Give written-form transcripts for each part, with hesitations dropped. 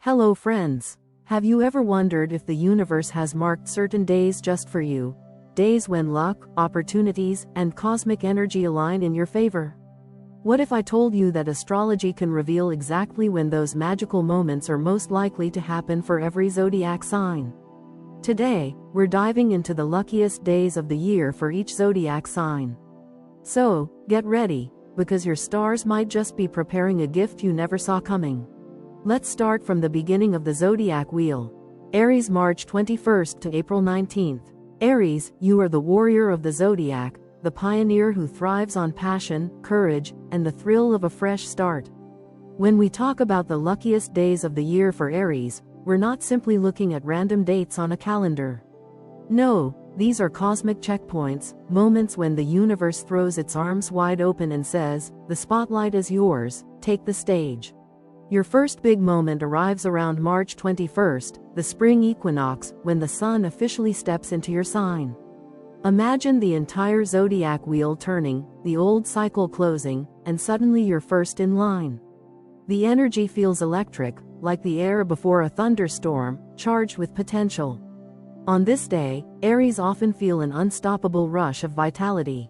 Hello friends. Have you ever wondered if the universe has marked certain days just for you? Days when luck, opportunities, and cosmic energy align in your favor? What if I told you that astrology can reveal exactly when those magical moments are most likely to happen for every zodiac sign? Today, we're diving into the luckiest days of the year for each zodiac sign. So, get ready, because your stars might just be preparing a gift you never saw coming. Let's start from the beginning of the zodiac wheel. Aries, March 21st to April 19th. Aries, you are the warrior of the zodiac, the pioneer who thrives on passion, courage, and the thrill of a fresh start. When we talk about the luckiest days of the year for Aries, we're not simply looking at random dates on a calendar. No, these are cosmic checkpoints, moments when the universe throws its arms wide open and says, "The spotlight is yours, take the stage." Your first big moment arrives around March 21st, the spring equinox, when the sun officially steps into your sign. Imagine the entire zodiac wheel turning, the old cycle closing, and suddenly you're first in line. The energy feels electric, like the air before a thunderstorm, charged with potential. On this day, Aries often feel an unstoppable rush of vitality.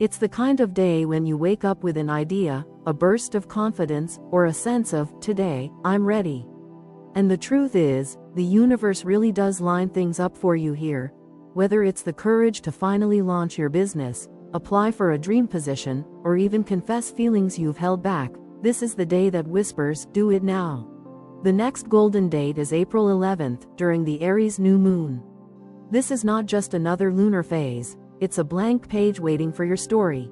It's the kind of day when you wake up with an idea, a burst of confidence, or a sense of, "Today, I'm ready." And the truth is, the universe really does line things up for you here. Whether it's the courage to finally launch your business, apply for a dream position, or even confess feelings you've held back, this is the day that whispers, "Do it now." The next golden date is April 11th, during the Aries new moon. This is not just another lunar phase, it's a blank page waiting for your story.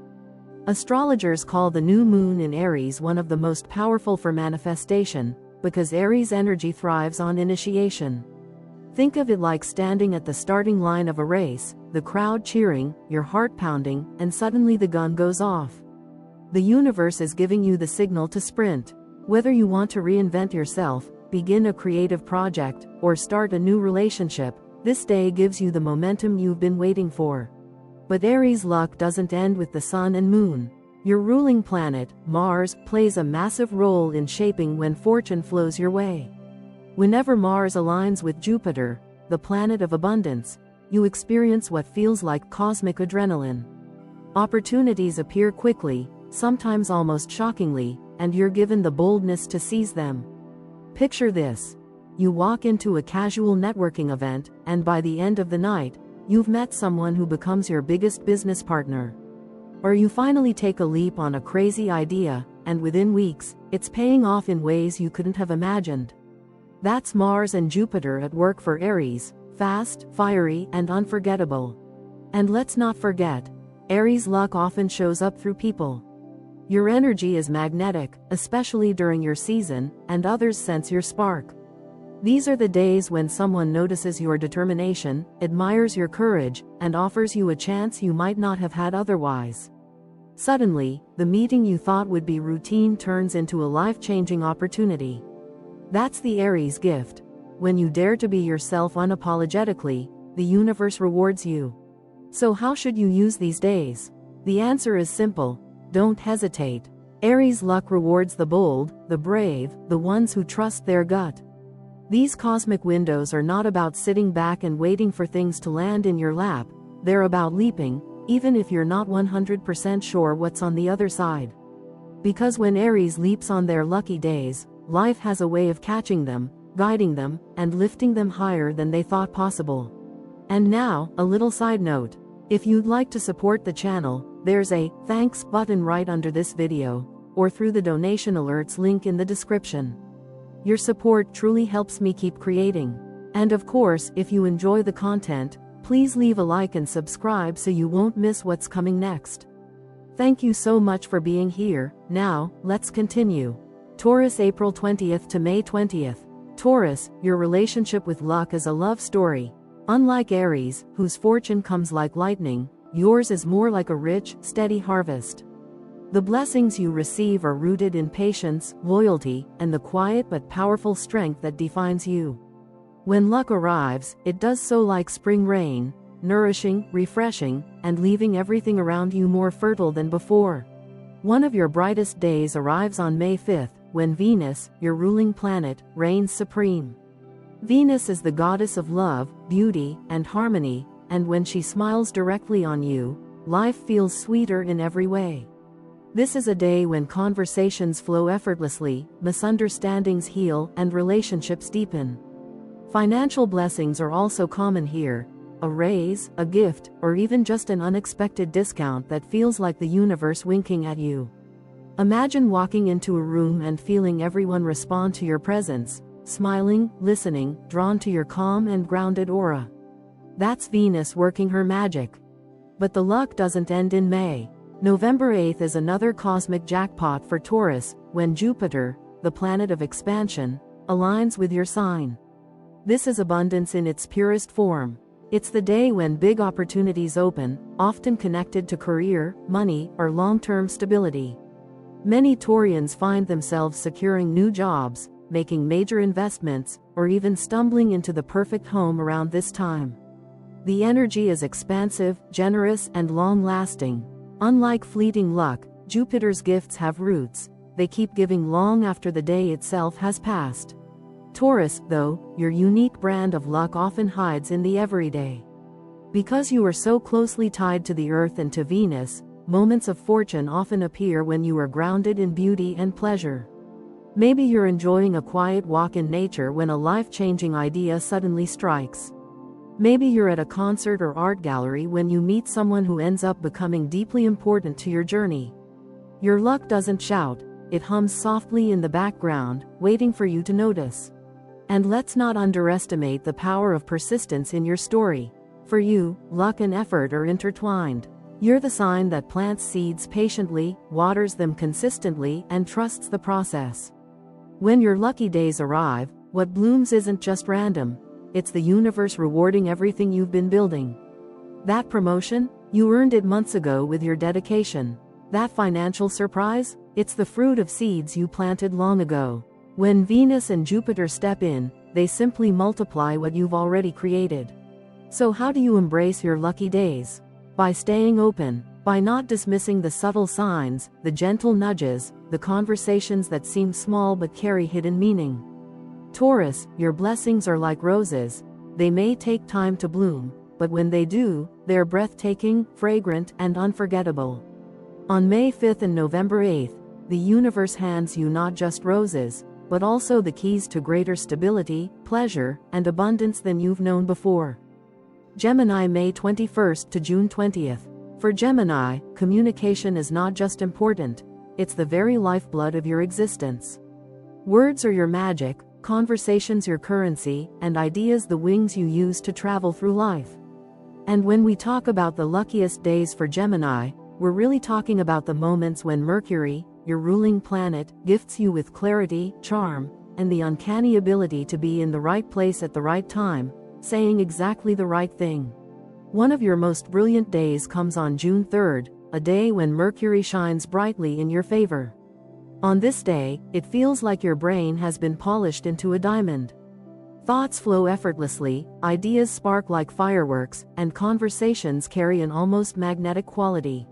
Astrologers call the new moon in Aries one of the most powerful for manifestation, because Aries energy thrives on initiation. Think of it like standing at the starting line of a race, the crowd cheering, your heart pounding, and suddenly the gun goes off. The universe is giving you the signal to sprint. Whether you want to reinvent yourself, begin a creative project, or start a new relationship, this day gives you the momentum you've been waiting for. But Aries luck doesn't end with the sun and moon. Your ruling planet, Mars, plays a massive role in shaping when fortune flows your way. Whenever Mars aligns with Jupiter, the planet of abundance, you experience what feels like cosmic adrenaline. Opportunities appear quickly, sometimes almost shockingly, and you're given the boldness to seize them. Picture this. You walk into a casual networking event, and by the end of the night, you've met someone who becomes your biggest business partner. Or you finally take a leap on a crazy idea, and within weeks, it's paying off in ways you couldn't have imagined. That's Mars and Jupiter at work for Aries, fast, fiery, and unforgettable. And let's not forget, Aries luck often shows up through people. Your energy is magnetic, especially during your season, and others sense your spark. These are the days when someone notices your determination, admires your courage, and offers you a chance you might not have had otherwise. Suddenly, the meeting you thought would be routine turns into a life-changing opportunity. That's the Aries gift. When you dare to be yourself unapologetically, the universe rewards you. So how should you use these days? The answer is simple. Don't hesitate. Aries luck rewards the bold, the brave, the ones who trust their gut. These cosmic windows are not about sitting back and waiting for things to land in your lap, they're about leaping, even if you're not 100% sure what's on the other side. Because when Aries leaps on their lucky days, life has a way of catching them, guiding them, and lifting them higher than they thought possible. And now, a little side note. If you'd like to support the channel, there's a "Thanks" button right under this video, or through the donation alerts link in the description. Your support truly helps me keep creating. And of course, if you enjoy the content, please leave a like and subscribe so you won't miss what's coming next. Thank you so much for being here. Now, let's continue. Taurus, April 20th to May 20th. Taurus, your relationship with luck is a love story. Unlike Aries, whose fortune comes like lightning, yours is more like a rich, steady harvest. The blessings you receive are rooted in patience, loyalty, and the quiet but powerful strength that defines you. When luck arrives, it does so like spring rain, nourishing, refreshing, and leaving everything around you more fertile than before. One of your brightest days arrives on May 5th, when Venus, your ruling planet, reigns supreme. Venus is the goddess of love, beauty, and harmony, and when she smiles directly on you, life feels sweeter in every way. This is a day when conversations flow effortlessly, misunderstandings heal, and relationships deepen. Financial blessings are also common here: a raise, a gift, or even just an unexpected discount that feels like the universe winking at you. Imagine walking into a room and feeling everyone respond to your presence, smiling, listening, drawn to your calm and grounded aura. That's Venus working her magic. But the luck doesn't end in May. November 8th is another cosmic jackpot for Taurus, when Jupiter, the planet of expansion, aligns with your sign. This is abundance in its purest form. It's the day when big opportunities open, often connected to career, money, or long-term stability. Many Taurians find themselves securing new jobs, making major investments, or even stumbling into the perfect home around this time. The energy is expansive, generous, and long-lasting. Unlike fleeting luck, Jupiter's gifts have roots. They keep giving long after the day itself has passed. Taurus, though, your unique brand of luck often hides in the everyday. Because you are so closely tied to the Earth and to Venus, moments of fortune often appear when you are grounded in beauty and pleasure. Maybe you're enjoying a quiet walk in nature when a life-changing idea suddenly strikes. Maybe you're at a concert or art gallery when you meet someone who ends up becoming deeply important to your journey. Your luck doesn't shout, it hums softly in the background, waiting for you to notice. And let's not underestimate the power of persistence in your story. For you, luck and effort are intertwined. You're the sign that plants seeds patiently, waters them consistently, and trusts the process. When your lucky days arrive, what blooms isn't just random. It's the universe rewarding everything you've been building. That promotion? You earned it months ago with your dedication. That financial surprise? It's the fruit of seeds you planted long ago. When Venus and Jupiter step in, they simply multiply what you've already created. So how do you embrace your lucky days? By staying open, by not dismissing the subtle signs, the gentle nudges, the conversations that seem small but carry hidden meaning. Taurus, your blessings are like roses. They may take time to bloom, but when they do, they're breathtaking, fragrant, and unforgettable. On May 5th and November 8th, the universe hands you not just roses, but also the keys to greater stability, pleasure, and abundance than you've known before. Gemini, May 21st to June 20th. For Gemini, communication is not just important, it's the very lifeblood of your existence. Words are your magic, conversations your currency, and ideas the wings you use to travel through life. And when we talk about the luckiest days for Gemini, we're really talking about the moments when Mercury, your ruling planet, gifts you with clarity, charm, and the uncanny ability to be in the right place at the right time, saying exactly the right thing. One of your most brilliant days comes on June 3rd, a day when Mercury shines brightly in your favor. On this day, it feels like your brain has been polished into a diamond. Thoughts flow effortlessly, ideas spark like fireworks, and conversations carry an almost magnetic quality.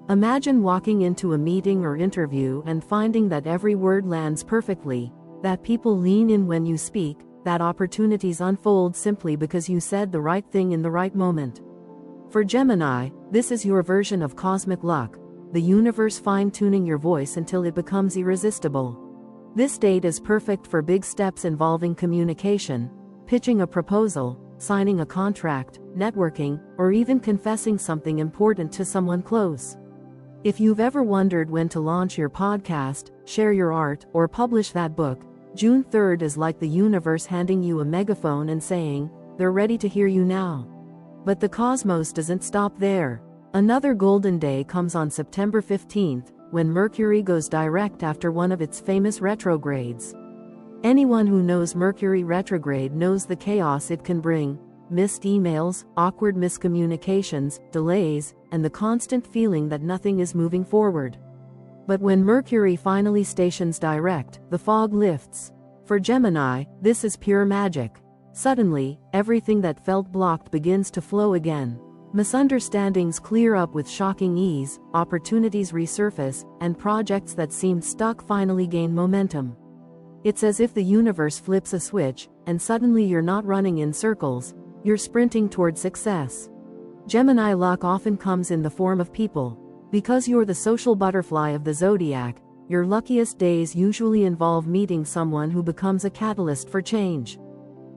Imagine walking into a meeting or interview and finding that every word lands perfectly, that people lean in when you speak, that opportunities unfold simply because you said the right thing in the right moment. For Gemini, this is your version of cosmic luck, the universe fine-tuning your voice until it becomes irresistible. This date is perfect for big steps involving communication, pitching a proposal, signing a contract, networking, or even confessing something important to someone close. If you've ever wondered when to launch your podcast, share your art, or publish that book, June 3rd is like the universe handing you a megaphone and saying, they're ready to hear you now. But the cosmos doesn't stop there. Another golden day comes on September 15th, when Mercury goes direct after one of its famous retrogrades. Anyone who knows Mercury retrograde knows the chaos it can bring: missed emails, awkward miscommunications, delays, and the constant feeling that nothing is moving forward. But when Mercury finally stations direct, the fog lifts. For Gemini, this is pure magic. Suddenly, everything that felt blocked begins to flow again. Misunderstandings clear up with shocking ease, opportunities resurface, and projects that seemed stuck finally gain momentum. It's as if the universe flips a switch, and suddenly you're not running in circles, you're sprinting toward success. Gemini luck often comes in the form of people. Because you're the social butterfly of the zodiac, your luckiest days usually involve meeting someone who becomes a catalyst for change.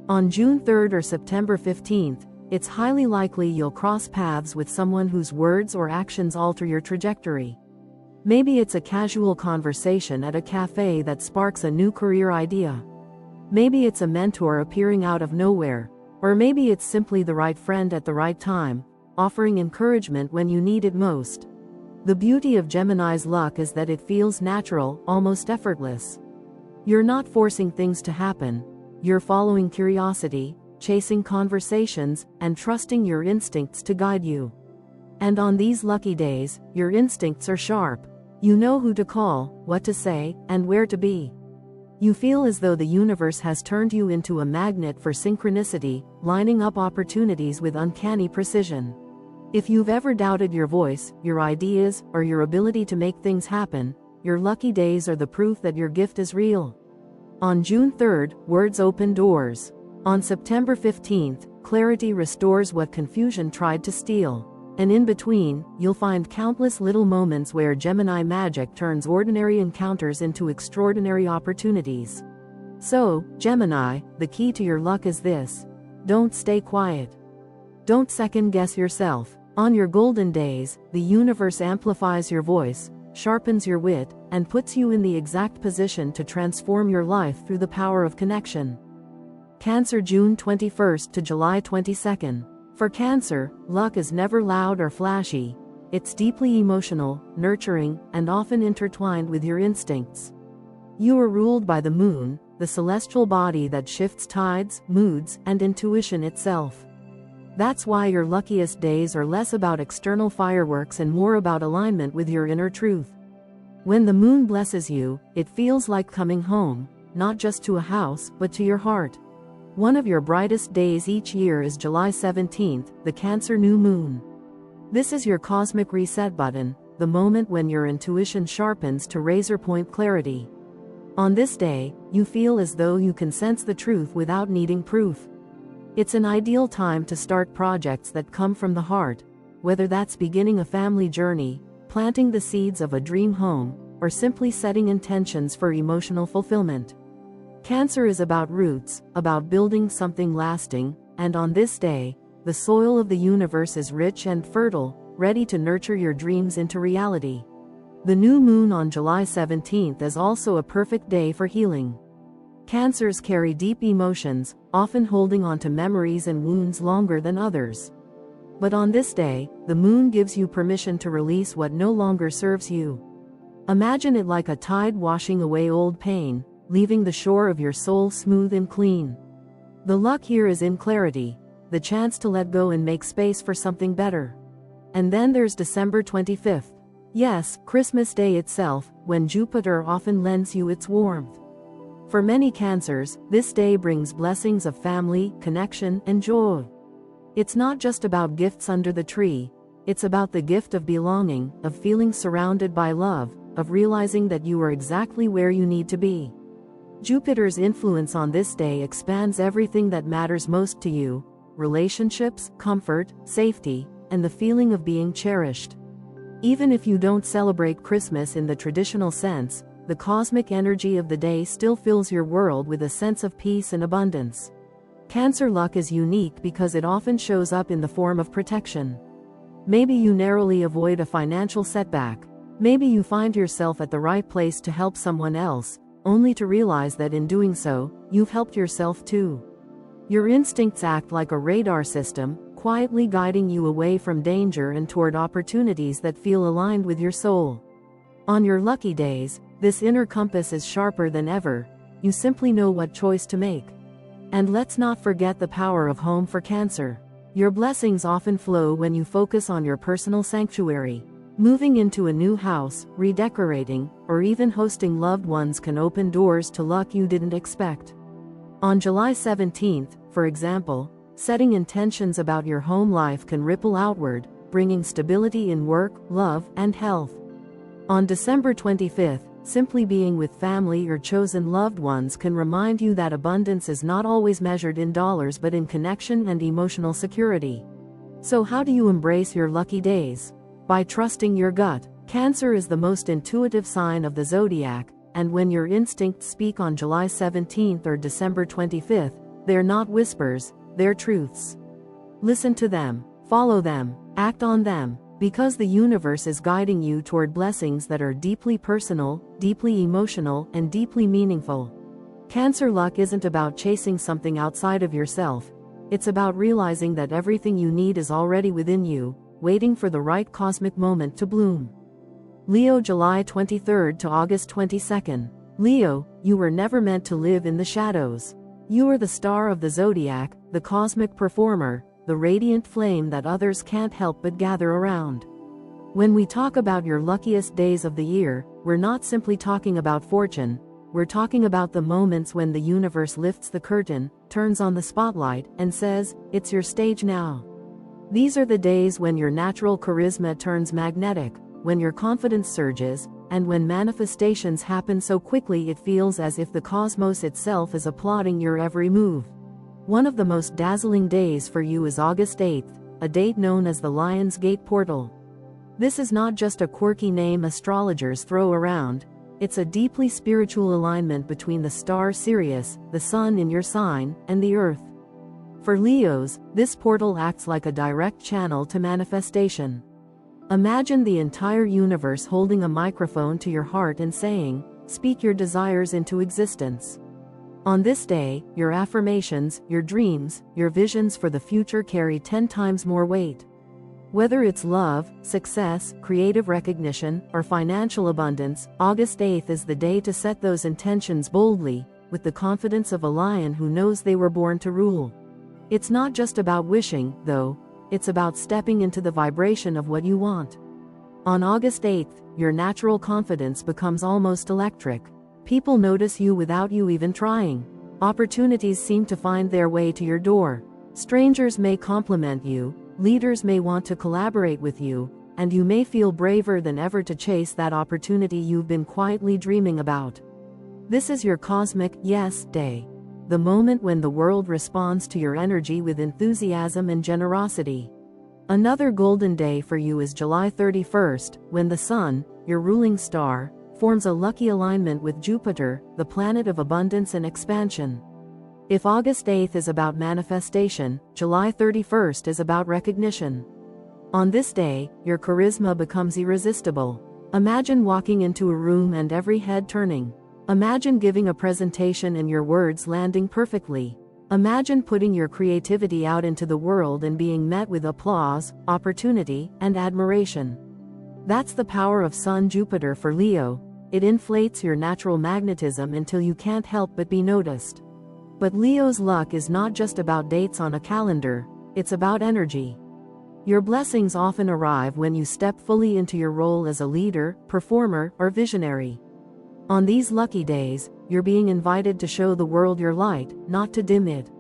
On June 3rd or September 15th, it's highly likely you'll cross paths with someone whose words or actions alter your trajectory. Maybe it's a casual conversation at a cafe that sparks a new career idea. Maybe it's a mentor appearing out of nowhere, or maybe it's simply the right friend at the right time, offering encouragement when you need it most. The beauty of Gemini's luck is that it feels natural, almost effortless. You're not forcing things to happen, you're following curiosity, chasing conversations, and trusting your instincts to guide you. And on these lucky days, your instincts are sharp. You know who to call, what to say, and where to be. You feel as though the universe has turned you into a magnet for synchronicity, lining up opportunities with uncanny precision. If you've ever doubted your voice, your ideas, or your ability to make things happen, your lucky days are the proof that your gift is real. On June 3rd, words open doors. On September 15th, clarity restores what confusion tried to steal. And in between, you'll find countless little moments where Gemini magic turns ordinary encounters into extraordinary opportunities. So, Gemini, the key to your luck is this: don't stay quiet. Don't second-guess yourself. On your golden days, the universe amplifies your voice, sharpens your wit, and puts you in the exact position to transform your life through the power of connection. Cancer, June 21st to July 22nd. For Cancer, luck is never loud or flashy. It's deeply emotional, nurturing, and often intertwined with your instincts. You are ruled by the moon, the celestial body that shifts tides, moods, and intuition itself. That's why your luckiest days are less about external fireworks and more about alignment with your inner truth. When the moon blesses you, it feels like coming home, not just to a house, but to your heart. One of your brightest days each year is July 17th, the Cancer new moon. This is your cosmic reset button, the moment when your intuition sharpens to razor-point clarity. On this day, you feel as though you can sense the truth without needing proof. It's an ideal time to start projects that come from the heart, whether that's beginning a family journey, planting the seeds of a dream home, or simply setting intentions for emotional fulfillment. Cancer is about roots, about building something lasting, and on this day, the soil of the universe is rich and fertile, ready to nurture your dreams into reality. The new moon on July 17th is also a perfect day for healing. Cancers carry deep emotions, often holding on to memories and wounds longer than others. But on this day, the moon gives you permission to release what no longer serves you. Imagine it like a tide washing away old pain, leaving the shore of your soul smooth and clean. The luck here is in clarity, the chance to let go and make space for something better. And then there's December 25th. Yes, Christmas Day itself, when Jupiter often lends you its warmth. For many Cancers, this day brings blessings of family, connection, and joy. It's not just about gifts under the tree, it's about the gift of belonging, of feeling surrounded by love, of realizing that you are exactly where you need to be. Jupiter's influence on this day expands everything that matters most to you: relationships, comfort, safety, and the feeling of being cherished. Even if you don't celebrate Christmas in the traditional sense, the cosmic energy of the day still fills your world with a sense of peace and abundance. Cancer luck is unique because it often shows up in the form of protection. Maybe you narrowly avoid a financial setback. Maybe you find yourself at the right place to help someone else, only to realize that in doing so, you've helped yourself too. Your instincts act like a radar system, quietly guiding you away from danger and toward opportunities that feel aligned with your soul. On your lucky days, this inner compass is sharper than ever. You simply know what choice to make. And let's not forget the power of home for Cancer. Your blessings often flow when you focus on your personal sanctuary. Moving into a new house, redecorating, or even hosting loved ones can open doors to luck you didn't expect. On July 17th, for example, Setting intentions about your home life can ripple outward, bringing stability in work, love, and health. On December 25th, simply being with family or chosen loved ones can remind you that abundance is not always measured in dollars but in connection and emotional security. So how do you embrace your lucky days? By trusting your gut. Cancer is the most intuitive sign of the zodiac, and when your instincts speak on July 17th or December 25th, they're not whispers, they're truths. Listen to them, follow them, act on them, because the universe is guiding you toward blessings that are deeply personal, deeply emotional, and deeply meaningful. Cancer luck isn't about chasing something outside of yourself. It's about realizing that everything you need is already within you, waiting for the right cosmic moment to bloom. Leo, July 23rd to August 22nd. Leo, you were never meant to live in the shadows. You are the star of the zodiac, the cosmic performer, the radiant flame that others can't help but gather around. When we talk about your luckiest days of the year, we're not simply talking about fortune, we're talking about the moments when the universe lifts the curtain, turns on the spotlight, and says, "It's your stage now." These are the days when your natural charisma turns magnetic, when your confidence surges, and when manifestations happen so quickly it feels as if the cosmos itself is applauding your every move. One of the most dazzling days for you is August 8th, a date known as the Lion's Gate Portal. This is not just a quirky name astrologers throw around, it's a deeply spiritual alignment between the star Sirius, the sun in your sign, and the earth. For Leos, this portal acts like a direct channel to manifestation. Imagine the entire universe holding a microphone to your heart and saying, "Speak your desires into existence." On this day, your affirmations, your dreams, your visions for the future carry 10 times more weight. Whether it's love, success, creative recognition, or financial abundance, August 8th is the day to set those intentions boldly, with the confidence of a lion who knows they were born to rule. It's not just about wishing, though. It's about stepping into the vibration of what you want. On August 8th, your natural confidence becomes almost electric. People notice you without you even trying. Opportunities seem to find their way to your door. Strangers may compliment you, leaders may want to collaborate with you, and you may feel braver than ever to chase that opportunity you've been quietly dreaming about. This is your cosmic yes day. The moment when the world responds to your energy with enthusiasm and generosity. Another golden day for you is July 31st, when the Sun, your ruling star, forms a lucky alignment with Jupiter, the planet of abundance and expansion. If August 8th is about manifestation, July 31st is about recognition. On this day, your charisma becomes irresistible. Imagine walking into a room and every head turning. Imagine giving a presentation and your words landing perfectly. Imagine putting your creativity out into the world and being met with applause, opportunity, and admiration. That's the power of Sun Jupiter for Leo. It inflates your natural magnetism until you can't help but be noticed. But Leo's luck is not just about dates on a calendar, it's about energy. Your blessings often arrive when you step fully into your role as a leader, performer, or visionary. On these lucky days, you're being invited to show the world your light, not to dim it.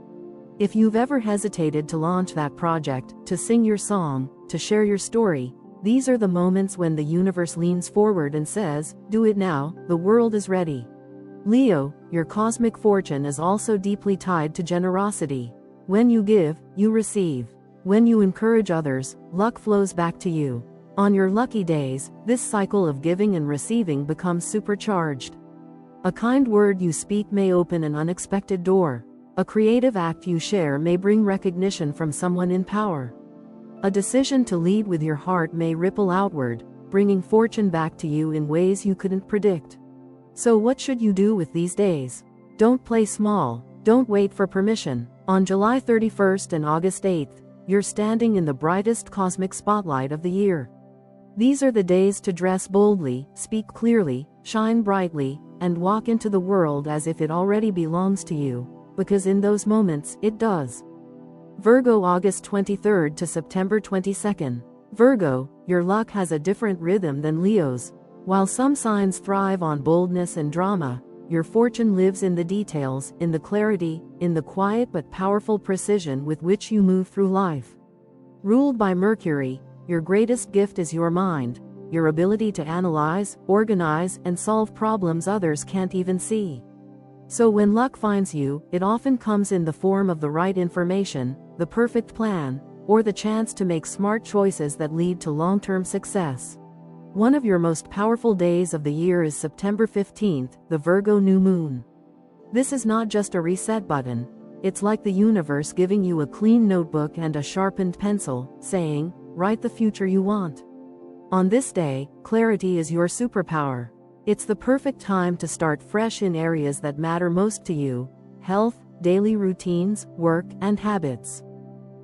If you've ever hesitated to launch that project, to sing your song, to share your story, these are the moments when the universe leans forward and says, "Do it now, the world is ready." Leo, your cosmic fortune is also deeply tied to generosity. When you give, you receive. When you encourage others, luck flows back to you. On your lucky days, this cycle of giving and receiving becomes supercharged. A kind word you speak may open an unexpected door. A creative act you share may bring recognition from someone in power. A decision to lead with your heart may ripple outward, bringing fortune back to you in ways you couldn't predict. So what should you do with these days? Don't play small, don't wait for permission. On July 31st and August 8th, you're standing in the brightest cosmic spotlight of the year. These are the days to dress boldly, speak clearly, shine brightly, and walk into the world as if it already belongs to you, because in those moments, it does. Virgo, August 23rd to September 22nd. Virgo, your luck has a different rhythm than Leo's. While some signs thrive on boldness and drama, your fortune lives in the details, in the clarity, in the quiet but powerful precision with which you move through life. Ruled by Mercury, your greatest gift is your mind, your ability to analyze, organize, and solve problems others can't even see. So when luck finds you, it often comes in the form of the right information, the perfect plan, or the chance to make smart choices that lead to long-term success. One of your most powerful days of the year is September 15th, the Virgo new moon. This is not just a reset button, it's like the universe giving you a clean notebook and a sharpened pencil, saying, write the future you want. On this day, clarity is your superpower. It's the perfect time to start fresh in areas that matter most to you: health, daily routines, work, and habits.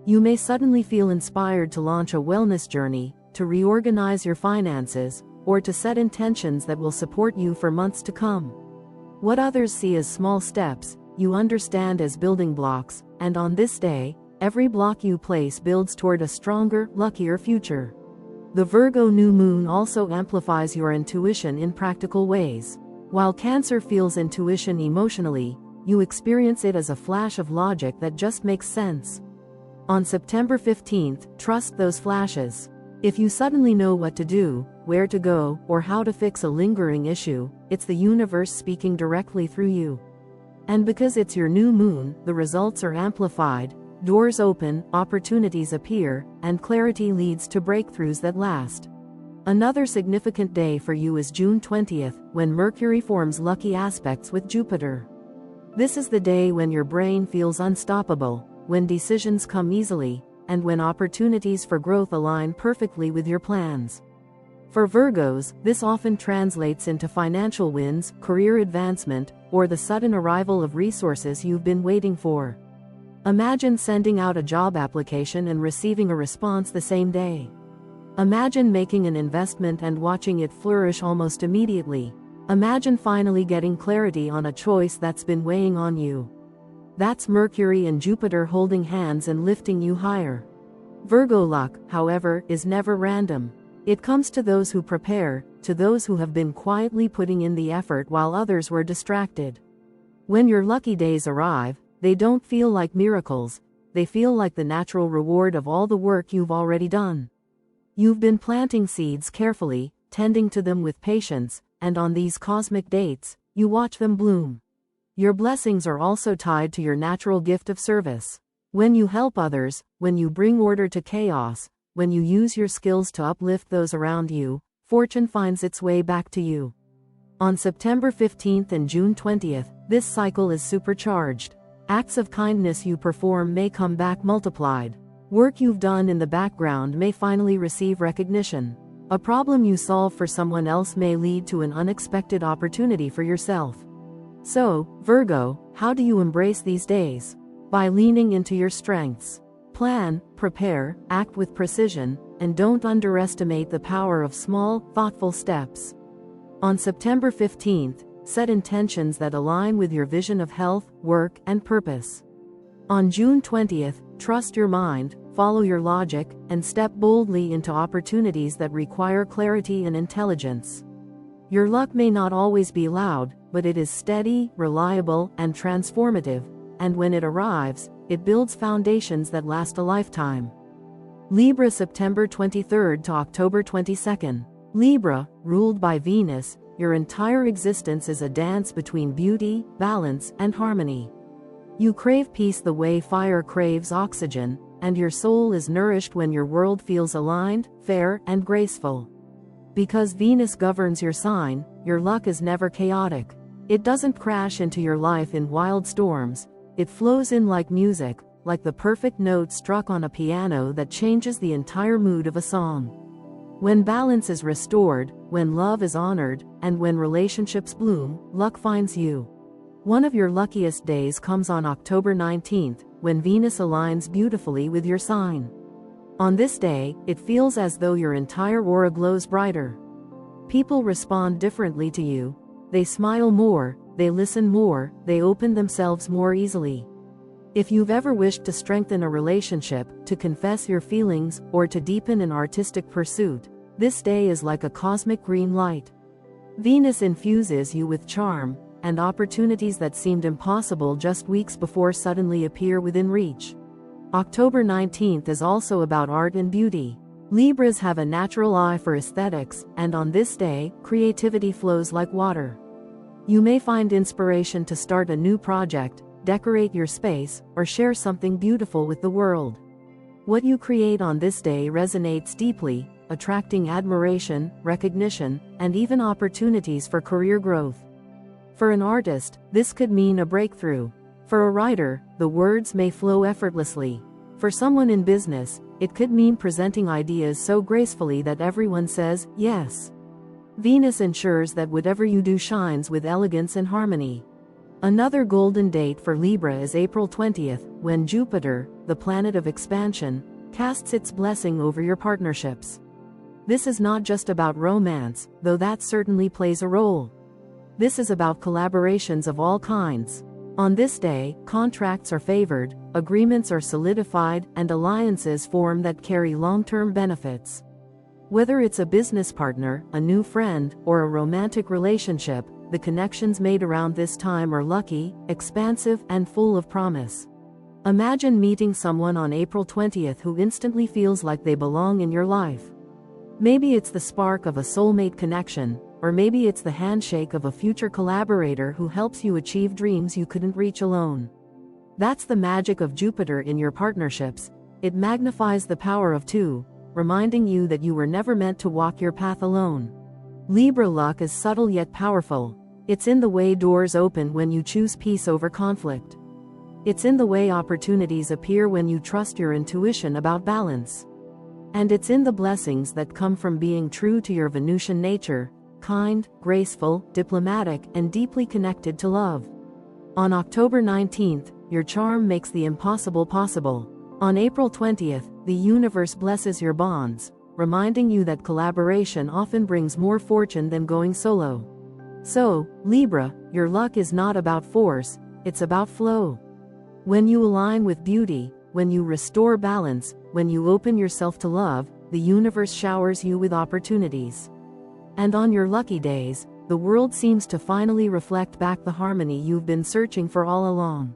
You may suddenly feel inspired to launch a wellness journey, to reorganize your finances, or to set intentions that will support you for months to come. What others see as small steps, you understand as building blocks, and on this day, every block you place builds toward a stronger, luckier future. The Virgo new moon also amplifies your intuition in practical ways. While Cancer feels intuition emotionally, you experience it as a flash of logic that just makes sense. On September 15th, trust those flashes. If you suddenly know what to do, where to go, or how to fix a lingering issue, it's the universe speaking directly through you. And because it's your new moon, the results are amplified. Doors open, opportunities appear, and clarity leads to breakthroughs that last. Another significant day for you is June 20th, when Mercury forms lucky aspects with Jupiter. This is the day when your brain feels unstoppable, when decisions come easily, and when opportunities for growth align perfectly with your plans. For Virgos, this often translates into financial wins, career advancement, or the sudden arrival of resources you've been waiting for. Imagine sending out a job application and receiving a response the same day. Imagine making an investment and watching it flourish almost immediately. Imagine finally getting clarity on a choice that's been weighing on you. That's Mercury and Jupiter holding hands and lifting you higher. Virgo luck, however, is never random. It comes to those who prepare, to those who have been quietly putting in the effort while others were distracted. When your lucky days arrive, they don't feel like miracles, they feel like the natural reward of all the work you've already done. You've been planting seeds carefully, tending to them with patience, and on these cosmic dates, you watch them bloom. Your blessings are also tied to your natural gift of service. When you help others, when you bring order to chaos, when you use your skills to uplift those around you, fortune finds its way back to you. On September 15th and June 20th, this cycle is supercharged. Acts of kindness you perform may come back multiplied. Work you've done in the background may finally receive recognition. A problem you solve for someone else may lead to an unexpected opportunity for yourself. So, Virgo, how do you embrace these days? By leaning into your strengths. Plan, prepare, act with precision, and don't underestimate the power of small, thoughtful steps. On September 15th, set intentions that align with your vision of health, work, and purpose. On June 20th, trust your mind, follow your logic, and step boldly into opportunities that require clarity and intelligence. Your luck may not always be loud, but it is steady, reliable, and transformative, and when it arrives, it builds foundations that last a lifetime. Libra, September 23rd to October 22nd. Libra, ruled by Venus, your entire existence is a dance between beauty, balance, and harmony. You crave peace the way fire craves oxygen, and your soul is nourished when your world feels aligned, fair, and graceful. Because Venus governs your sign, your luck is never chaotic. It doesn't crash into your life in wild storms, it flows in like music, like the perfect note struck on a piano that changes the entire mood of a song. When balance is restored, when love is honored, and when relationships bloom, luck finds you. One of your luckiest days comes on October 19th, when Venus aligns beautifully with your sign. On this day, it feels as though your entire aura glows brighter. People respond differently to you. They smile more, they listen more, they open themselves more easily. If you've ever wished to strengthen a relationship, to confess your feelings, or to deepen an artistic pursuit, this day is like a cosmic green light. Venus infuses you with charm, and opportunities that seemed impossible just weeks before suddenly appear within reach. October 19th is also about art and beauty. Libras have a natural eye for aesthetics, and on this day, creativity flows like water. You may find inspiration to start a new project, decorate your space, or share something beautiful with the world. What you create on this day resonates deeply, attracting admiration, recognition, and even opportunities for career growth. For an artist, this could mean a breakthrough. For a writer, the words may flow effortlessly. For someone in business, it could mean presenting ideas so gracefully that everyone says, yes. Venus ensures that whatever you do shines with elegance and harmony. Another golden date for Libra is April 20th, when Jupiter, the planet of expansion, casts its blessing over your partnerships. This is not just about romance, though that certainly plays a role. This is about collaborations of all kinds. On this day, contracts are favored, agreements are solidified, and alliances form that carry long-term benefits. Whether it's a business partner, a new friend, or a romantic relationship, the connections made around this time are lucky, expansive, and full of promise. Imagine meeting someone on April 20th who instantly feels like they belong in your life. Maybe it's the spark of a soulmate connection, or maybe it's the handshake of a future collaborator who helps you achieve dreams you couldn't reach alone. That's the magic of Jupiter in your partnerships. It magnifies the power of two, reminding you that you were never meant to walk your path alone. Libra luck is subtle yet powerful. It's in the way doors open when you choose peace over conflict. It's in the way opportunities appear when you trust your intuition about balance. And it's in the blessings that come from being true to your Venusian nature, kind, graceful, diplomatic, and deeply connected to love. On October 19th, your charm makes the impossible possible. On April 20th, the universe blesses your bonds, reminding you that collaboration often brings more fortune than going solo. So, Libra, your luck is not about force, it's about flow. When you align with beauty, when you restore balance, when you open yourself to love, the universe showers you with opportunities. And on your lucky days, the world seems to finally reflect back the harmony you've been searching for all along.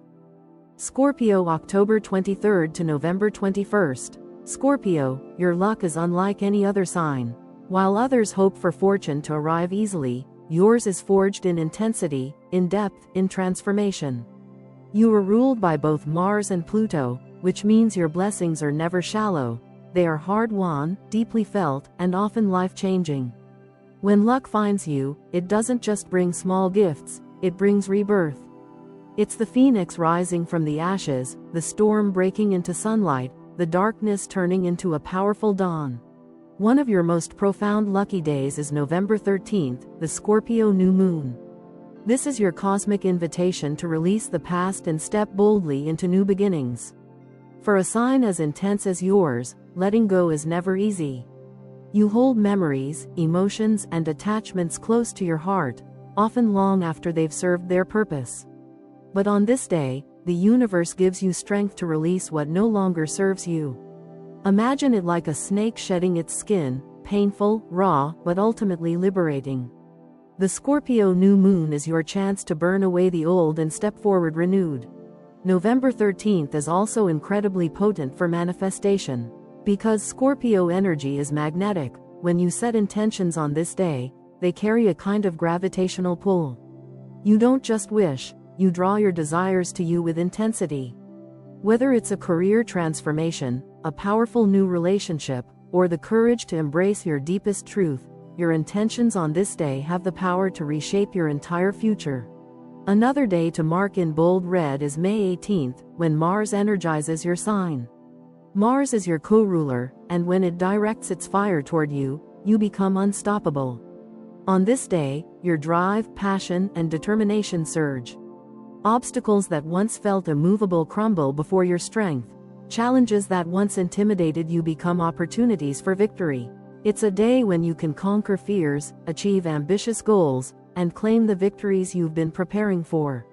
Scorpio, October 23rd to November 21st. Scorpio, your luck is unlike any other sign. While others hope for fortune to arrive easily, yours is forged in intensity, in depth, in transformation. You are ruled by both Mars and Pluto, which means your blessings are never shallow. They are hard-won, deeply felt, and often life-changing. When luck finds you, it doesn't just bring small gifts, it brings rebirth. It's the phoenix rising from the ashes, the storm breaking into sunlight, the darkness turning into a powerful dawn. One of your most profound lucky days is November 13th, the Scorpio new moon. This is your cosmic invitation to release the past and step boldly into new beginnings. For a sign as intense as yours, letting go is never easy. You hold memories, emotions, and attachments close to your heart, often long after they've served their purpose. But on this day, the universe gives you strength to release what no longer serves you. Imagine it like a snake shedding its skin, painful, raw, but ultimately liberating. The Scorpio new moon is your chance to burn away the old and step forward renewed. November 13th is also incredibly potent for manifestation. Because Scorpio energy is magnetic, when you set intentions on this day, they carry a kind of gravitational pull. You don't just wish, you draw your desires to you with intensity. Whether it's a career transformation, a powerful new relationship, or the courage to embrace your deepest truth, your intentions on this day have the power to reshape your entire future. Another day to mark in bold red is May 18th, when Mars energizes your sign. Mars is your co-ruler, and when it directs its fire toward you, you become unstoppable. On this day, your drive, passion, and determination surge. Obstacles that once felt immovable crumble before your strength. Challenges that once intimidated you become opportunities for victory. It's a day when you can conquer fears, achieve ambitious goals, and claim the victories you've been preparing for.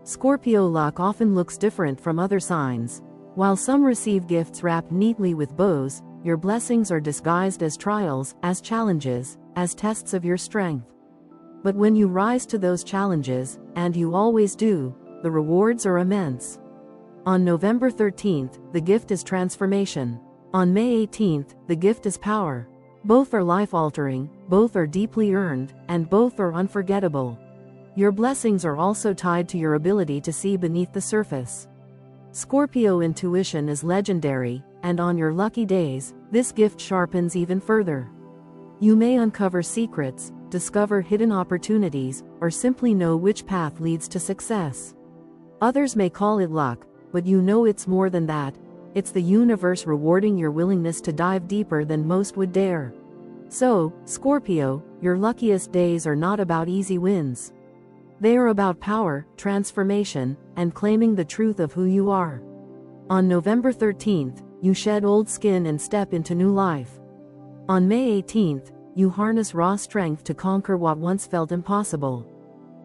Scorpio luck often looks different from other signs. While some receive gifts wrapped neatly with bows, your blessings are disguised as trials, as challenges, as tests of your strength. But when you rise to those challenges, and you always do, the rewards are immense. On November 13th, the gift is transformation. On May 18th, the gift is power. Both are life-altering, both are deeply earned, and both are unforgettable. Your blessings are also tied to your ability to see beneath the surface. Scorpio intuition is legendary, and on your lucky days, this gift sharpens even further. You may uncover secrets, discover hidden opportunities, or simply know which path leads to success. Others may call it luck, but you know it's more than that. It's the universe rewarding your willingness to dive deeper than most would dare. So, Scorpio, your luckiest days are not about easy wins. They are about power, transformation, and claiming the truth of who you are. On November 13th, you shed old skin and step into new life. On May 18th, you harness raw strength to conquer what once felt impossible.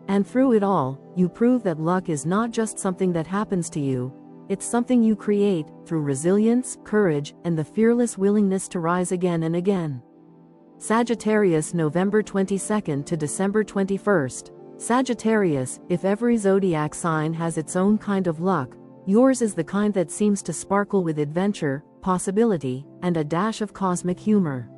And through it all, you prove that luck is not just something that happens to you, it's something you create, through resilience, courage, and the fearless willingness to rise again and again. Sagittarius November 22nd to December 21st. Sagittarius, if every zodiac sign has its own kind of luck, yours is the kind that seems to sparkle with adventure, possibility, and a dash of cosmic humor.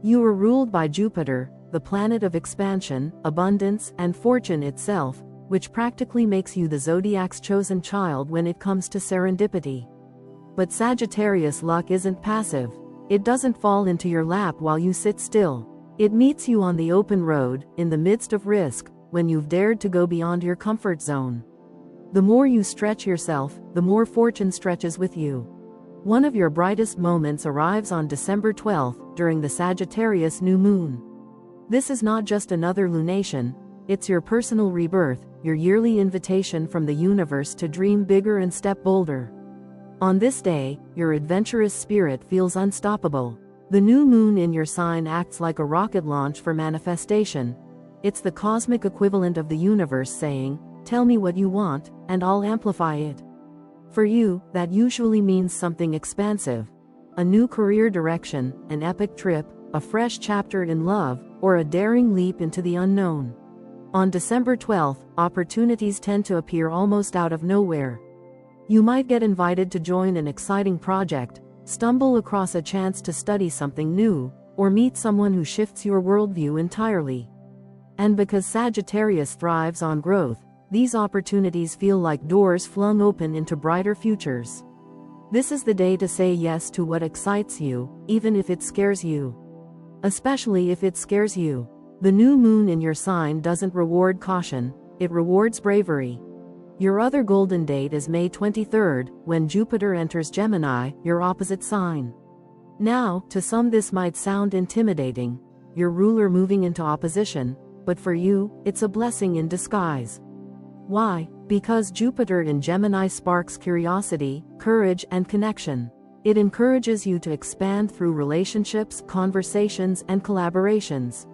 You are ruled by Jupiter, the planet of expansion, abundance, and fortune itself, which practically makes you the zodiac's chosen child when it comes to serendipity. But Sagittarius luck isn't passive. It doesn't fall into your lap while you sit still. It meets you on the open road, in the midst of risk, when you've dared to go beyond your comfort zone. The more you stretch yourself, the more fortune stretches with you. One of your brightest moments arrives on December 12th, during the Sagittarius new moon. This is not just another lunation, it's your personal rebirth, your yearly invitation from the universe to dream bigger and step bolder. On this day, your adventurous spirit feels unstoppable. The new moon in your sign acts like a rocket launch for manifestation. It's the cosmic equivalent of the universe saying, "Tell me what you want, and I'll amplify it." For you, that usually means something expansive. A new career direction, an epic trip, a fresh chapter in love, or a daring leap into the unknown. On December 12th, opportunities tend to appear almost out of nowhere. You might get invited to join an exciting project, stumble across a chance to study something new, or meet someone who shifts your worldview entirely. And because Sagittarius thrives on growth, these opportunities feel like doors flung open into brighter futures. This is the day to say yes to what excites you, even if it scares you. Especially if it scares you. The new moon in your sign doesn't reward caution, it rewards bravery. Your other golden date is May 23rd, when Jupiter enters Gemini, your opposite sign. Now, to some this might sound intimidating, your ruler moving into opposition, but for you, it's a blessing in disguise. Why? Because Jupiter in Gemini sparks curiosity, courage, and connection. It encourages you to expand through relationships, conversations, and collaborations.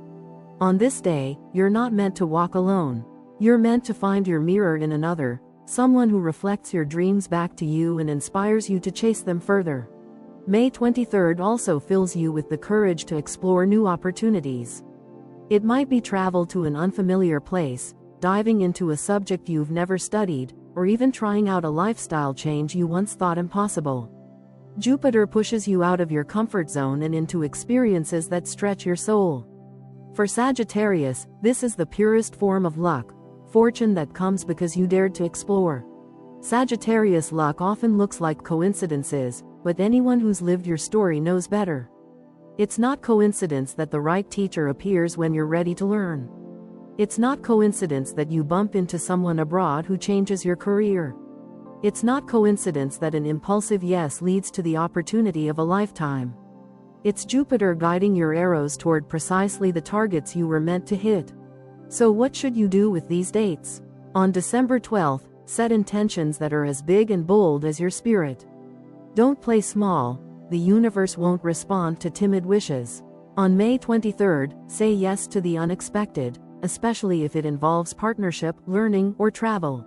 On this day, you're not meant to walk alone. You're meant to find your mirror in another, someone who reflects your dreams back to you and inspires you to chase them further. May 23rd also fills you with the courage to explore new opportunities. It might be travel to an unfamiliar place, diving into a subject you've never studied, or even trying out a lifestyle change you once thought impossible. Jupiter pushes you out of your comfort zone and into experiences that stretch your soul. For Sagittarius, this is the purest form of luck, fortune that comes because you dared to explore. Sagittarius luck often looks like coincidences, but anyone who's lived your story knows better. It's not coincidence that the right teacher appears when you're ready to learn. It's not coincidence that you bump into someone abroad who changes your career. It's not coincidence that an impulsive yes leads to the opportunity of a lifetime. It's Jupiter guiding your arrows toward precisely the targets you were meant to hit. So what should you do with these dates? On December 12th, set intentions that are as big and bold as your spirit. Don't play small, the universe won't respond to timid wishes. On May 23rd, say yes to the unexpected, especially if it involves partnership, learning, or travel.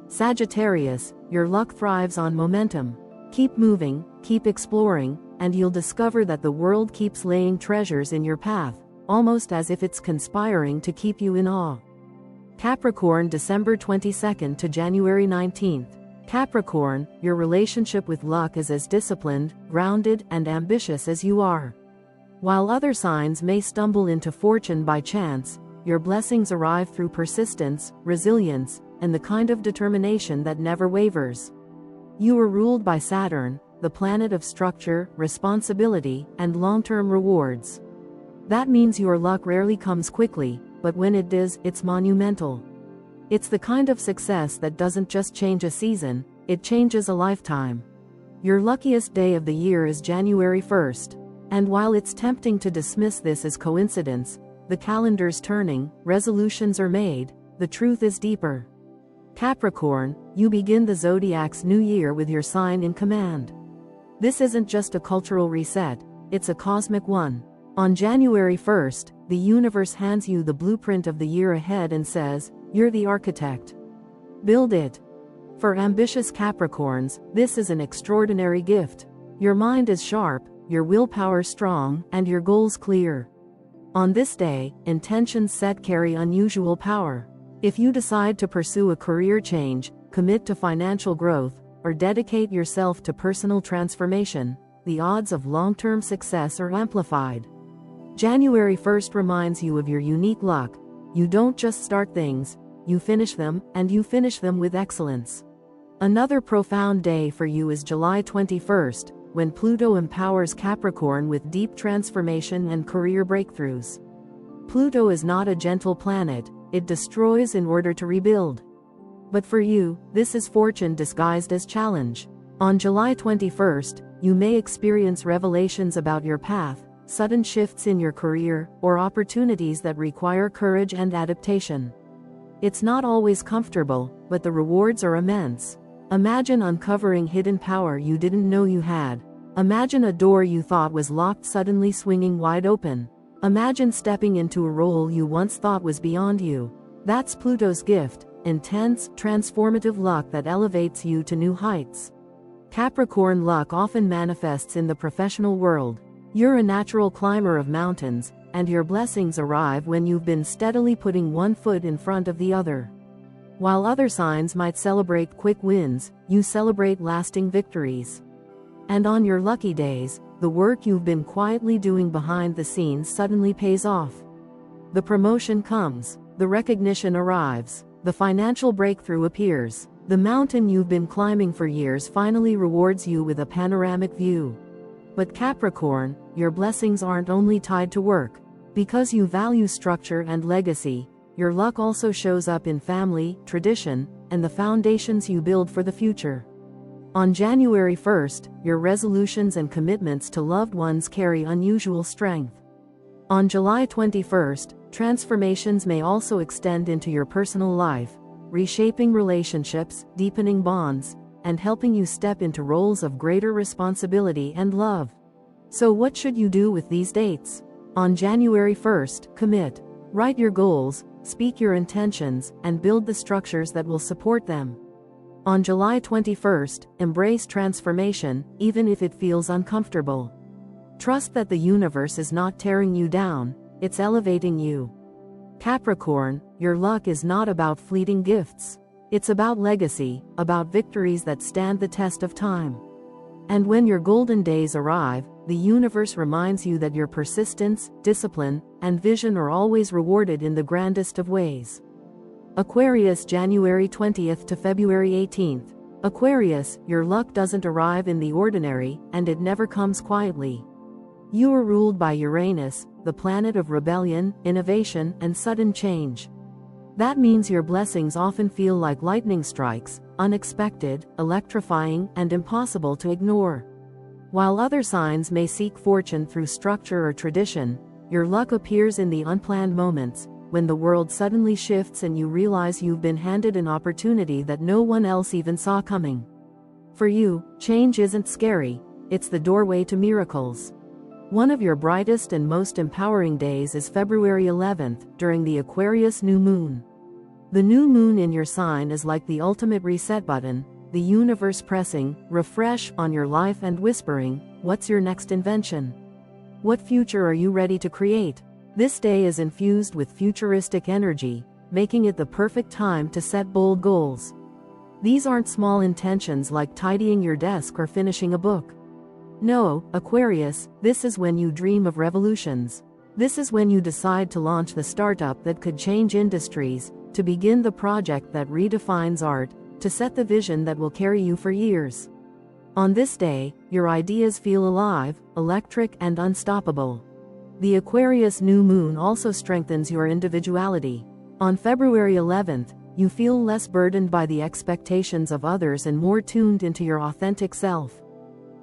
Sagittarius, your luck thrives on momentum. Keep moving, keep exploring, and you'll discover that the world keeps laying treasures in your path. almost as if it's conspiring to keep you in awe. Capricorn, December 22nd to January 19th. Capricorn, your relationship with luck is as disciplined, grounded, and ambitious as you are. While other signs may stumble into fortune by chance, your blessings arrive through persistence, resilience, and the kind of determination that never wavers. You are ruled by Saturn, the planet of structure, responsibility, and long-term rewards. That means your luck rarely comes quickly, but when it does, it's monumental. It's the kind of success that doesn't just change a season, it changes a lifetime. Your luckiest day of the year is January 1st. And while it's tempting to dismiss this as coincidence, the calendar's turning, resolutions are made, the truth is deeper. Capricorn, you begin the Zodiac's new year with your sign in command. This isn't just a cultural reset, it's a cosmic one. On January 1st, the universe hands you the blueprint of the year ahead and says, "You're the architect. Build it." For ambitious Capricorns, this is an extraordinary gift. Your mind is sharp, your willpower strong, and your goals clear. On this day, intentions set carry unusual power. If you decide to pursue a career change, commit to financial growth, or dedicate yourself to personal transformation, the odds of long-term success are amplified. January 1st reminds you of your unique luck. You don't just start things, you finish them, and you finish them with excellence. Another profound day for you is July 21st, when Pluto empowers Capricorn with deep transformation and career breakthroughs. Pluto is not a gentle planet, it destroys in order to rebuild. But for you, this is fortune disguised as challenge. On July 21st, you may experience revelations about your path, sudden shifts in your career, or opportunities that require courage and adaptation. It's not always comfortable, but the rewards are immense. Imagine uncovering hidden power you didn't know you had. Imagine a door you thought was locked suddenly swinging wide open. Imagine stepping into a role you once thought was beyond you. That's Pluto's gift, intense, transformative luck that elevates you to new heights. Capricorn luck often manifests in the professional world. You're a natural climber of mountains, and your blessings arrive when you've been steadily putting one foot in front of the other. While other signs might celebrate quick wins, you celebrate lasting victories. And on your lucky days, the work you've been quietly doing behind the scenes suddenly pays off. The promotion comes, the recognition arrives, the financial breakthrough appears. The mountain you've been climbing for years finally rewards you with a panoramic view. But Capricorn, your blessings aren't only tied to work. Because you value structure and legacy, your luck also shows up in family, tradition, and the foundations you build for the future. On January 1st, your resolutions and commitments to loved ones carry unusual strength. On July 21st, transformations may also extend into your personal life, reshaping relationships, deepening bonds, and helping you step into roles of greater responsibility and love. So what should you do with these dates? On January 1st, commit. Write your goals, speak your intentions, and build the structures that will support them. On July 21st, embrace transformation, even if it feels uncomfortable. Trust that the universe is not tearing you down, it's elevating you. Capricorn, your luck is not about fleeting gifts. It's about legacy, about victories that stand the test of time. And when your golden days arrive, the universe reminds you that your persistence, discipline, and vision are always rewarded in the grandest of ways. Aquarius, January 20th to February 18th. Aquarius, your luck doesn't arrive in the ordinary, and it never comes quietly. You are ruled by Uranus, the planet of rebellion, innovation, and sudden change. That means your blessings often feel like lightning strikes, unexpected, electrifying, and impossible to ignore. While other signs may seek fortune through structure or tradition, your luck appears in the unplanned moments, when the world suddenly shifts and you realize you've been handed an opportunity that no one else even saw coming. For you, change isn't scary, it's the doorway to miracles. One of your brightest and most empowering days is February 11th, during the Aquarius new moon. The new moon in your sign is like the ultimate reset button, the universe pressing refresh on your life and whispering, "What's your next invention? What future are you ready to create?" This day is infused with futuristic energy, making it the perfect time to set bold goals. These aren't small intentions like tidying your desk or finishing a book. No, Aquarius, this is when you dream of revolutions. This is when you decide to launch the startup that could change industries, to begin the project that redefines art, to set the vision that will carry you for years. On this day, your ideas feel alive, electric, and unstoppable. The Aquarius new moon also strengthens your individuality. On February 11th, you feel less burdened by the expectations of others and more tuned into your authentic self.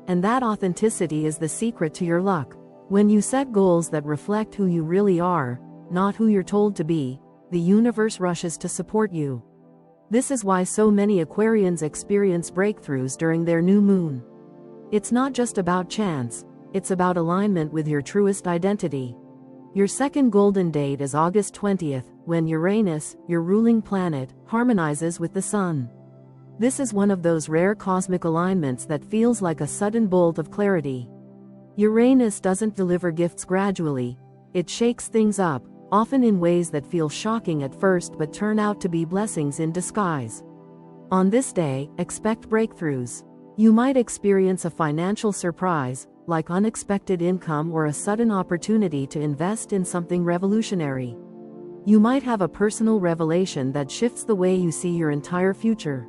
And that authenticity is the secret to your luck. When you set goals that reflect who you really are, not who you're told to be, the universe rushes to support you. This is why so many Aquarians experience breakthroughs during their new moon. It's not just about chance, it's about alignment with your truest identity. Your second golden date is August 20th, when Uranus, your ruling planet, harmonizes with the Sun. This is one of those rare cosmic alignments that feels like a sudden bolt of clarity. Uranus doesn't deliver gifts gradually, it shakes things up, often in ways that feel shocking at first but turn out to be blessings in disguise. On this day, expect breakthroughs. You might experience a financial surprise, like unexpected income or a sudden opportunity to invest in something revolutionary. You might have a personal revelation that shifts the way you see your entire future.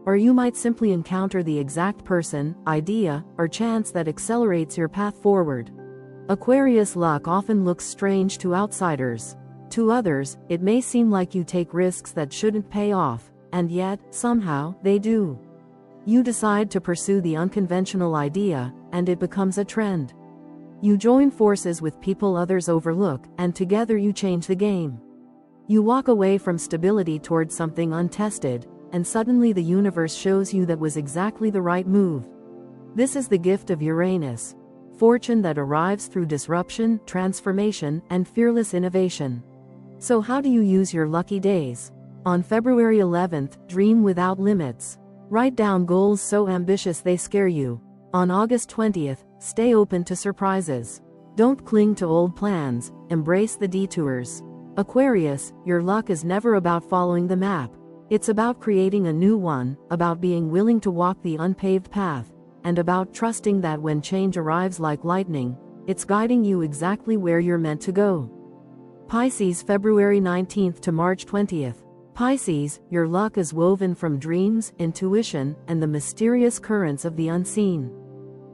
Or you might simply encounter the exact person, idea, or chance that accelerates your path forward. Aquarius luck often looks strange to outsiders. To others, it may seem like you take risks that shouldn't pay off, and yet, somehow, they do. You decide to pursue the unconventional idea, and it becomes a trend. You join forces with people others overlook, and together you change the game. You walk away from stability towards something untested, and suddenly the universe shows you that was exactly the right move. This is the gift of Uranus. Fortune that arrives through disruption, transformation, and fearless innovation. So how do you use your lucky days? On February 11th, dream without limits. Write down goals so ambitious they scare you. On August 20th, stay open to surprises. Don't cling to old plans, embrace the detours. Aquarius, your luck is never about following the map. It's about creating a new one, about being willing to walk the unpaved path, and about trusting that when change arrives like lightning, it's guiding you exactly where you're meant to go. Pisces, February 19th to March 20th. Pisces, your luck is woven from dreams, intuition, and the mysterious currents of the unseen.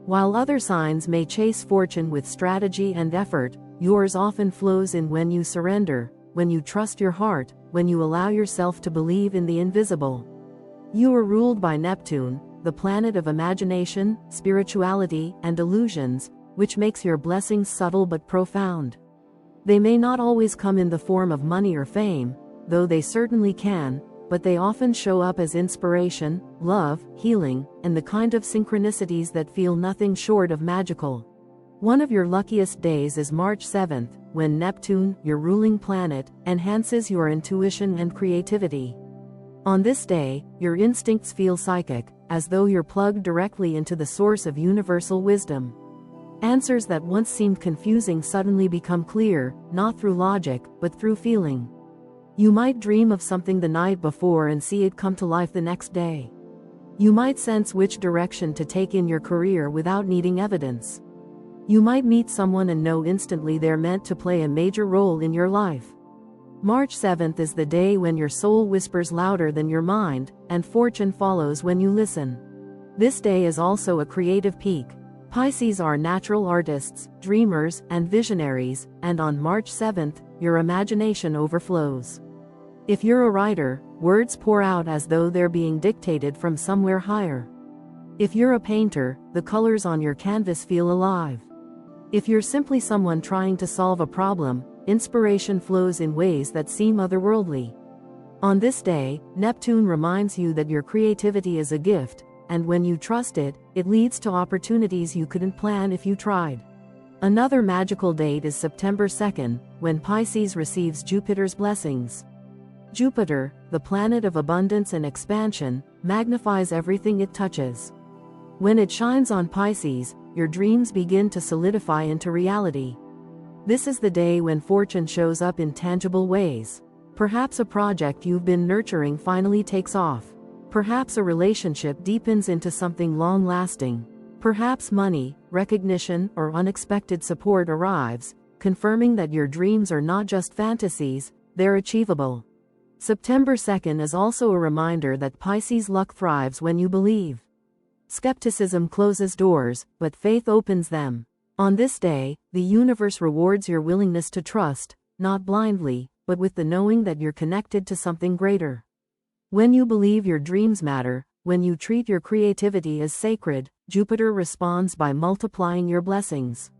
While other signs may chase fortune with strategy and effort, yours often flows in when you surrender, when you trust your heart, when you allow yourself to believe in the invisible. You are ruled by Neptune, the planet of imagination, spirituality, and illusions, which makes your blessings subtle but profound. They may not always come in the form of money or fame, though they certainly can, but they often show up as inspiration, love, healing, and the kind of synchronicities that feel nothing short of magical. One of your luckiest days is March 7th, when Neptune, your ruling planet, enhances your intuition and creativity. On this day, your instincts feel psychic, as though you're plugged directly into the source of universal wisdom. Answers that once seemed confusing suddenly become clear, not through logic, but through feeling. You might dream of something the night before and see it come to life the next day. You might sense which direction to take in your career without needing evidence. You might meet someone and know instantly they're meant to play a major role in your life. March 7th is the day when your soul whispers louder than your mind, and fortune follows when you listen. This day is also a creative peak. Pisces are natural artists, dreamers, and visionaries, and on March 7th, your imagination overflows. If you're a writer, words pour out as though they're being dictated from somewhere higher. If you're a painter, the colors on your canvas feel alive. If you're simply someone trying to solve a problem, inspiration flows in ways that seem otherworldly. On this day, Neptune reminds you that your creativity is a gift, and when you trust it, it leads to opportunities you couldn't plan if you tried. Another magical date is September 2nd, when Pisces receives Jupiter's blessings. Jupiter, the planet of abundance and expansion, magnifies everything it touches. When it shines on Pisces, your dreams begin to solidify into reality. This is the day when fortune shows up in tangible ways. Perhaps a project you've been nurturing finally takes off. Perhaps a relationship deepens into something long-lasting. Perhaps money, recognition, or unexpected support arrives, confirming that your dreams are not just fantasies, they're achievable. September 2nd is also a reminder that Pisces luck thrives when you believe. Skepticism closes doors, but faith opens them. On this day, the universe rewards your willingness to trust, not blindly, but with the knowing that you're connected to something greater. When you believe your dreams matter, when you treat your creativity as sacred, Jupiter responds by multiplying your blessings.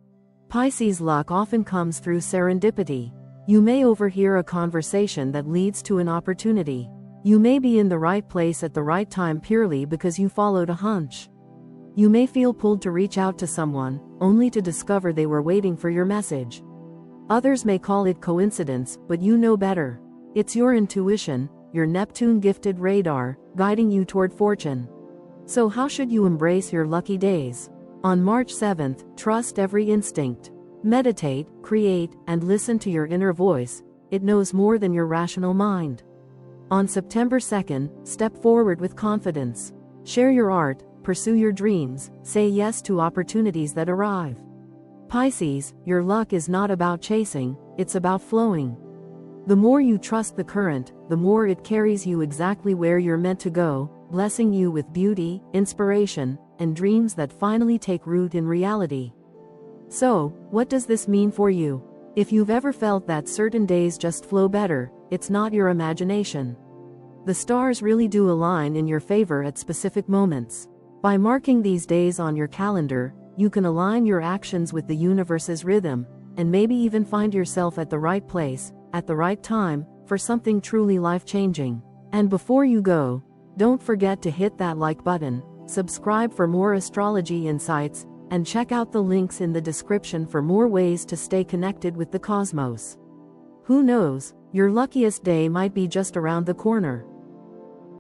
Pisces luck often comes through serendipity. You may overhear a conversation that leads to an opportunity. You may be in the right place at the right time purely because you followed a hunch. You may feel pulled to reach out to someone, only to discover they were waiting for your message. Others may call it coincidence, but you know better. It's your intuition, your Neptune-gifted radar, guiding you toward fortune. So how should you embrace your lucky days? On March 7th, trust every instinct. Meditate, create, and listen to your inner voice. It knows more than your rational mind. On September 2nd, step forward with confidence. Share your art, pursue your dreams, say yes to opportunities that arrive. Pisces, your luck is not about chasing, it's about flowing. The more you trust the current, the more it carries you exactly where you're meant to go, blessing you with beauty, inspiration, and dreams that finally take root in reality. So, what does this mean for you? If you've ever felt that certain days just flow better, it's not your imagination. The stars really do align in your favor at specific moments. By marking these days on your calendar, you can align your actions with the universe's rhythm, and maybe even find yourself at the right place, at the right time, for something truly life-changing. And before you go, don't forget to hit that like button, subscribe for more astrology insights, and check out the links in the description for more ways to stay connected with the cosmos. Who knows, your luckiest day might be just around the corner.